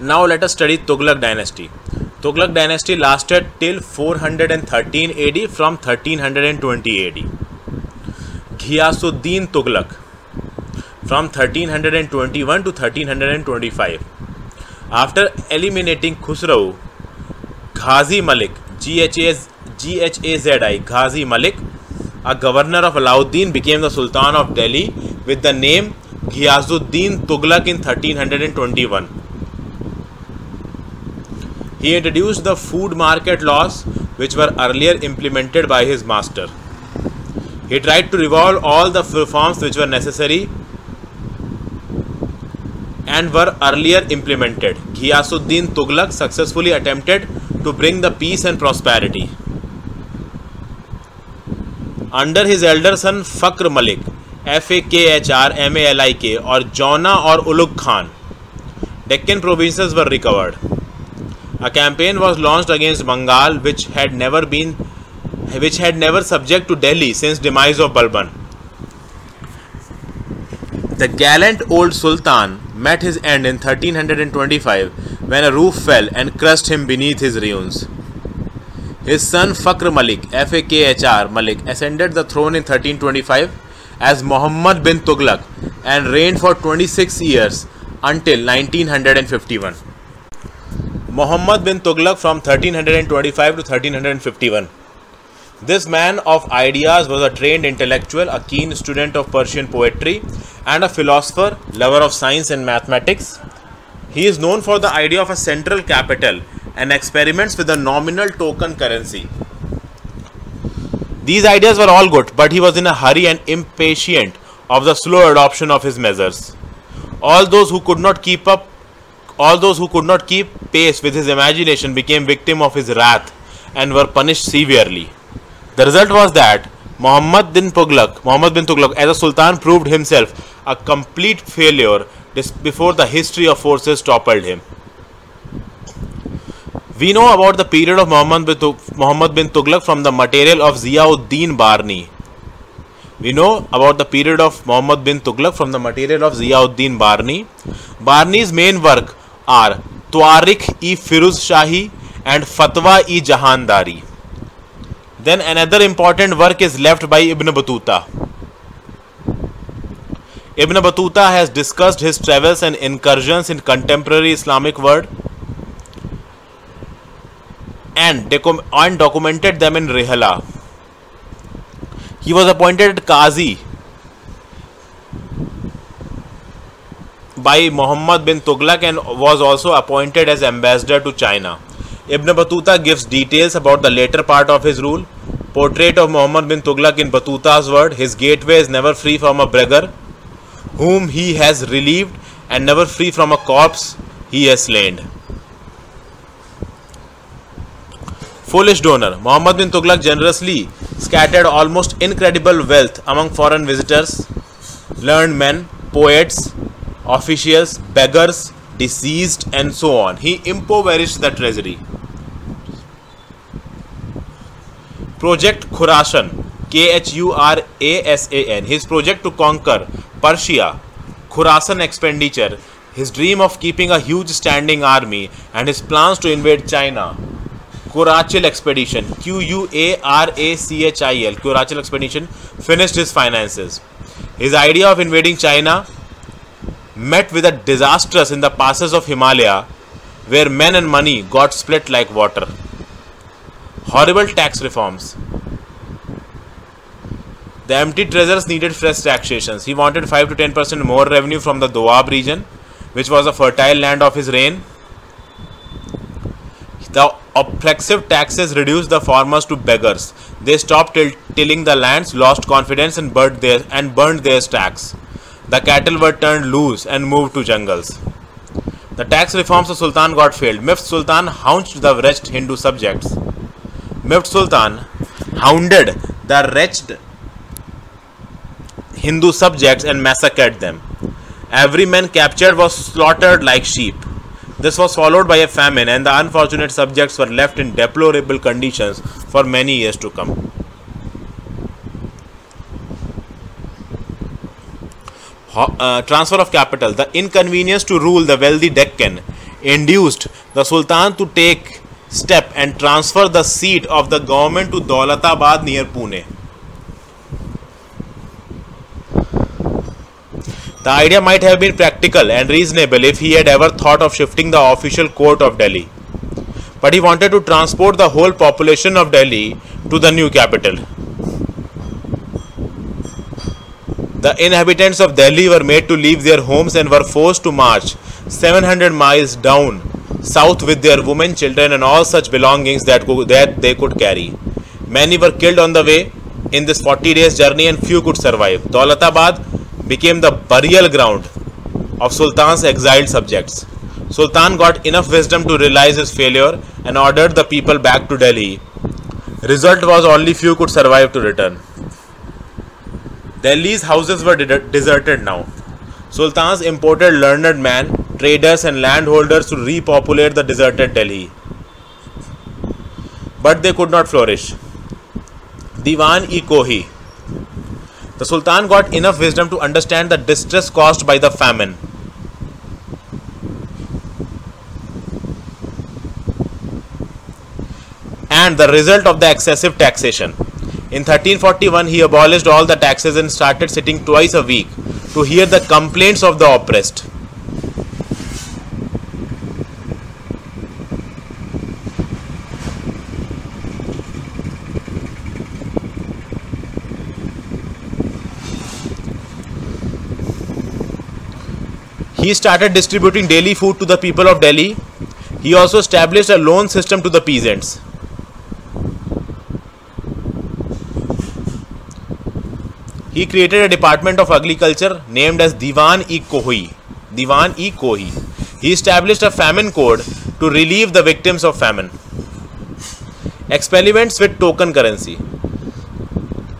Now let us study Tughlaq dynasty. Tughlaq dynasty lasted till 413 AD from 1320 AD. Ghiyasuddin Tughlaq from 1321 to 1325. After eliminating Khusrau, Ghazi Malik, Ghazi, Ghazi Malik, a governor of Alauddin, became the Sultan of Delhi with the name Ghiyasuddin Tughlaq in 1321. He introduced the food market laws which were earlier implemented by his master. He tried to revolve all the reforms which were necessary and were earlier implemented. Ghiyasuddin Tughlaq successfully attempted to bring the peace and prosperity. Under his elder son Fakhr Malik, Fakhr Malik, or Jauna or Ulugh Khan, Deccan provinces were recovered. A campaign was launched against Bengal, which had never subject to Delhi since demise of Balban. The gallant old Sultan met his end in 1325 when a roof fell and crushed him beneath his ruins. His son Fakhr Malik, Fakhr Malik, ascended the throne in 1325 as Muhammad bin Tughlaq and reigned for 26 years until 1951. Muhammad bin Tughlaq from 1325 to 1351. This man of ideas was a trained intellectual, a keen student of Persian poetry, and a philosopher, lover of science and mathematics. He is known for the idea of a central capital and experiments with a nominal token currency. These ideas were all good, but he was in a hurry and impatient of the slow adoption of his measures. All those who could not keep pace with his imagination became victim of his wrath and were punished severely. The result was that Muhammad bin Tughlaq as a sultan proved himself a complete failure before the history of forces toppled him. We know about the period of Muhammad bin Tughlaq from the material of Ziauddin Barni. Barni's main work are Twarikh-e-Firuz Shahi and Fatwa-e-Jahandari. Then another important work is left by Ibn Battuta. Ibn Battuta has discussed his travels and incursions in contemporary Islamic world and documented them in Rihala. He was appointed Qazi by Muhammad bin Tughlaq and was also appointed as ambassador to China. Ibn Battuta gives details about the later part of his rule. Portrait of Muhammad bin Tughlaq in Battuta's word: his gateway is never free from a beggar whom he has relieved, and never free from a corpse he has slain. Foolish donor. Muhammad bin Tughlaq generously scattered almost incredible wealth among foreign visitors, learned men, poets, officials, beggars, deceased, and so on. He impoverished the treasury. Project Khurasan, Khurasan. His project to conquer Persia, Khurasan expenditure, his dream of keeping a huge standing army, and his plans to invade China, Kurachil expedition, Qurachil, Kurachil expedition, finished his finances. His idea of invading China met with a disastrous in the passes of Himalaya, where men and money got split like water. Horrible tax reforms. The empty treasures needed fresh taxations. He wanted 5 to 10% more revenue from the Doab region, which was a fertile land of his reign. The oppressive taxes reduced the farmers to beggars. They stopped tilling the lands, lost confidence, and burned their stacks. The cattle were turned loose and moved to jungles. The tax reforms of Sultan got failed. Miffed Sultan hounded the wretched Hindu subjects. Miffed Sultan hounded the wretched Hindu subjects and massacred them. Every man captured was slaughtered like sheep. This was followed by a famine, and the unfortunate subjects were left in deplorable conditions for many years to come. Transfer of capital. The inconvenience to rule the wealthy Deccan induced the Sultan to take step and transfer the seat of the government to Daulatabad near Pune. The idea might have been practical and reasonable if he had ever thought of shifting the official court of Delhi, but he wanted to transport the whole population of Delhi to the new capital. The inhabitants of Delhi were made to leave their homes and were forced to march 700 miles down south with their women, children and all such belongings that they could carry. Many were killed on the way in this 40 days journey and few could survive. Daulatabad became the burial ground of Sultan's exiled subjects. Sultan got enough wisdom to realize his failure and ordered the people back to Delhi. Result was only few could survive to return. Delhi's houses were deserted now. Sultans imported learned men, traders and landholders to repopulate the deserted Delhi. But they could not flourish. Diwan-e-Kohi. The Sultan got enough wisdom to understand the distress caused by the famine. And the result of the excessive taxation. In 1341, he abolished all the taxes and started sitting twice a week to hear the complaints of the oppressed. He started distributing daily food to the people of Delhi. He also established a loan system to the peasants. He created a department of agriculture named as Diwan-e-Kohi. He established a famine code to relieve the victims of famine. Experiments with token currency.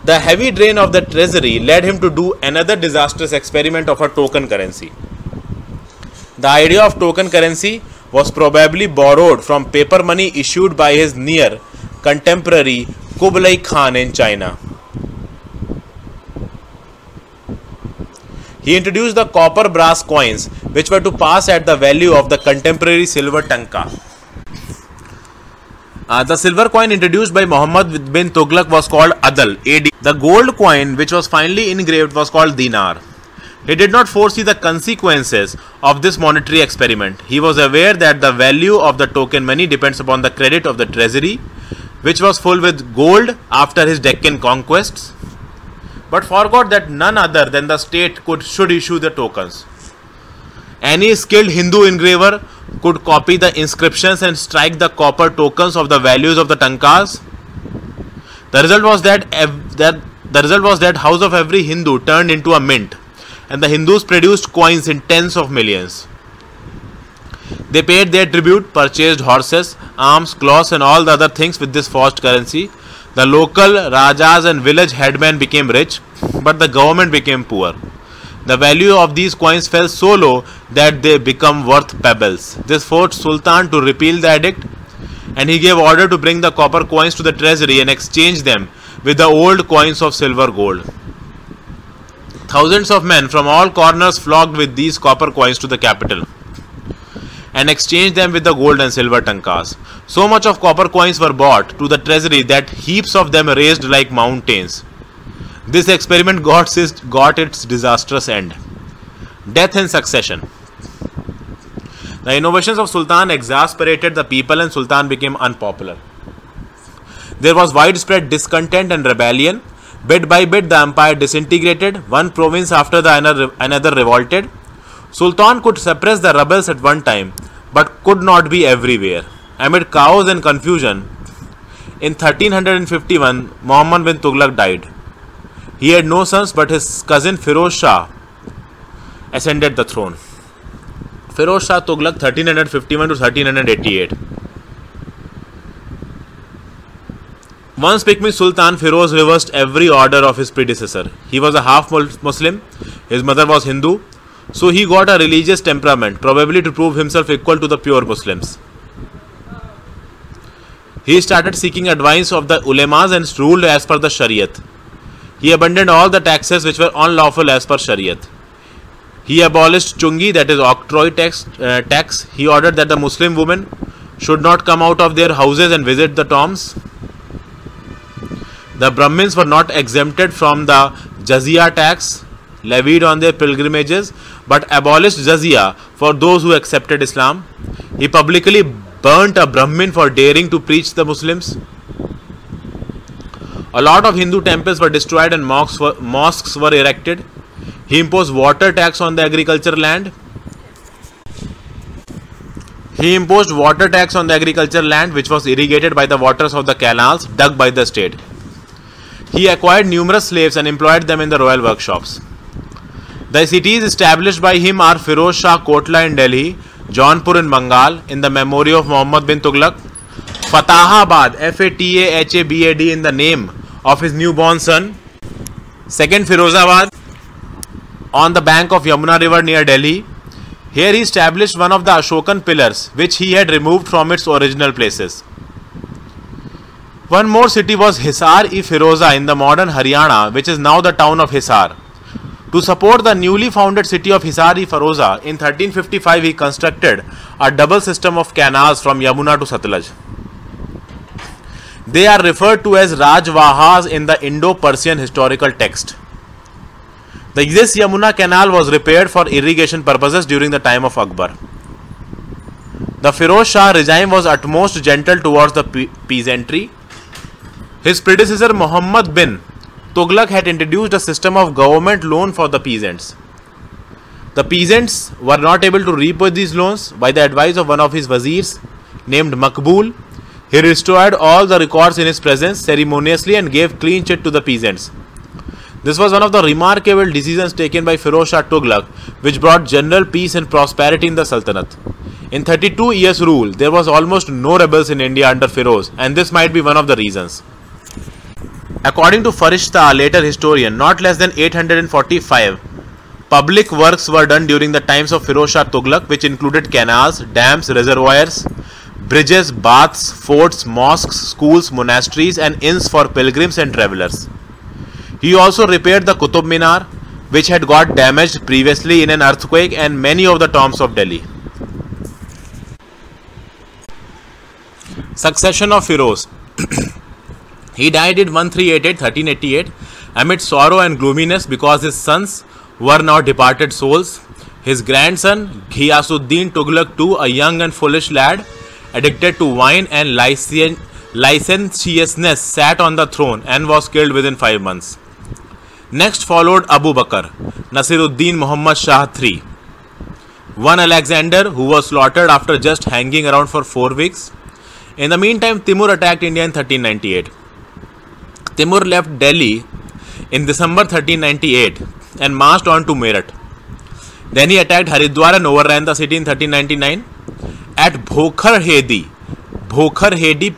The heavy drain of the treasury led him to do another disastrous experiment of a token currency. The idea of token currency was probably borrowed from paper money issued by his near contemporary Kublai Khan in China. He introduced the copper brass coins which were to pass at the value of the contemporary silver tanka. The silver coin introduced by Muhammad bin Tughlaq was called Adal, AD. The gold coin which was finally engraved was called Dinar. He did not foresee the consequences of this monetary experiment. He was aware that the value of the token money depends upon the credit of the treasury, which was full with gold after his Deccan conquests, but forgot that none other than the state should issue the tokens. Any skilled Hindu engraver could copy the inscriptions and strike the copper tokens of the values of the tankas. The result was that house of every Hindu turned into a mint, and the Hindus produced coins in tens of millions. They paid their tribute, purchased horses, arms, cloths and all the other things with this forged currency. The local Rajas and village headmen became rich, but the government became poor. The value of these coins fell so low that they become worth pebbles. This forced Sultan to repeal the edict, and he gave order to bring the copper coins to the treasury and exchange them with the old coins of silver gold. Thousands of men from all corners flocked with these copper coins to the capital and exchanged them with the gold and silver tankas. So much of copper coins were bought to the treasury that heaps of them raised like mountains. This experiment got its disastrous end. Death and succession. The innovations of Sultan exasperated the people and Sultan became unpopular. There was widespread discontent and rebellion. Bit by bit the empire disintegrated, one province after the another revolted. Sultan could suppress the rebels at one time, but could not be everywhere. Amid chaos and confusion, in 1351, Muhammad bin Tughlaq died. He had no sons, but his cousin Firoz Shah ascended the throne. Firoz Shah Tughlaq 1351 to 1388. Once becoming Sultan, Firoz reversed every order of his predecessor. He was a half Muslim, his mother was Hindu, so he got a religious temperament, probably to prove himself equal to the pure Muslims. He started seeking advice of the ulemas and ruled as per the Shariat. He abandoned all the taxes which were unlawful as per Shariat. He abolished chungi, that is octroi tax. He ordered that the Muslim women should not come out of their houses and visit the tombs. The Brahmins were not exempted from the jizya tax levied on their pilgrimages, but abolished jizya for those who accepted Islam. He publicly burnt a Brahmin for daring to preach the Muslims. A lot of Hindu temples were destroyed and mosques were erected. He imposed water tax on the agricultural land. Which was irrigated by the waters of the canals dug by the state. He acquired numerous slaves and employed them in the royal workshops. The cities established by him are Firoz Shah Kotla in Delhi, Jaunpur in Bengal in the memory of Muhammad bin Tughlaq, Fatahabad, Fathabad in the name of his newborn son, second Firozabad on the bank of Yamuna river near Delhi. Here he established one of the Ashokan pillars which he had removed from its original places. One more city was Hisar-e-Firoza in the modern Haryana, which is now the town of Hisar. To support the newly founded city of Hisar-e-Firoza, in 1355 he constructed a double system of canals from Yamuna to Satluj. They are referred to as Rajwahas in the Indo-Persian historical text. This Yamuna canal was repaired for irrigation purposes during the time of Akbar. The Firoz Shah regime was utmost gentle towards the peasantry. His predecessor Muhammad bin Tughlaq had introduced a system of government loan for the peasants. The peasants were not able to repay these loans. By the advice of one of his wazirs named Makbul, he restored all the records in his presence ceremoniously and gave clean chit to the peasants. This was one of the remarkable decisions taken by Firoz Shah Tughlaq, which brought general peace and prosperity in the Sultanate. In 32 years' rule, there was almost no rebels in India under Firoz, and this might be one of the reasons. According to Farishta, a later historian, not less than 845 public works were done during the times of Firoz Shah Tughlaq, which included canals, dams, reservoirs, bridges, baths, forts, mosques, schools, monasteries, and inns for pilgrims and travellers. He also repaired the Qutub Minar, which had got damaged previously in an earthquake, and many of the tombs of Delhi. Succession of Firoz. He died in 1388 amid sorrow and gloominess because his sons were now departed souls. His grandson Ghiyasuddin Tughlaq II, a young and foolish lad, addicted to wine and licentiousness, sat on the throne and was killed within 5 months. Next followed Abu Bakr, Nasiruddin Muhammad Shah III, one Alexander who was slaughtered after just hanging around for 4 weeks. In the meantime, Timur attacked India in 1398. Timur left Delhi in December 1398 and marched on to Meerut. Then he attacked Haridwar and overran the city in 1399. At Bhokhar Hedi, Bhokarhedi,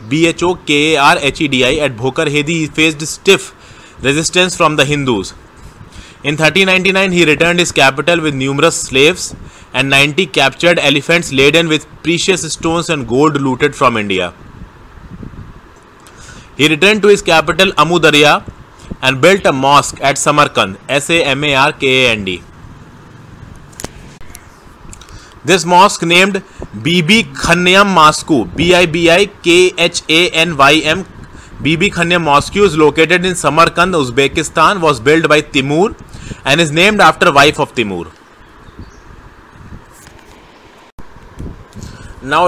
at Bhokhar Hedi he faced stiff resistance from the Hindus. In 1399 he returned his capital with numerous slaves and 90 captured elephants laden with precious stones and gold looted from India. He returned to his capital Amu Darya and built a mosque at Samarkand, Samarkand. This mosque, named Bibi Khanyam Mosque, Bibikhanyam, Bibi Khanyam Mosque, is located in Samarkand, Uzbekistan, was built by Timur and is named after wife of Timur. Now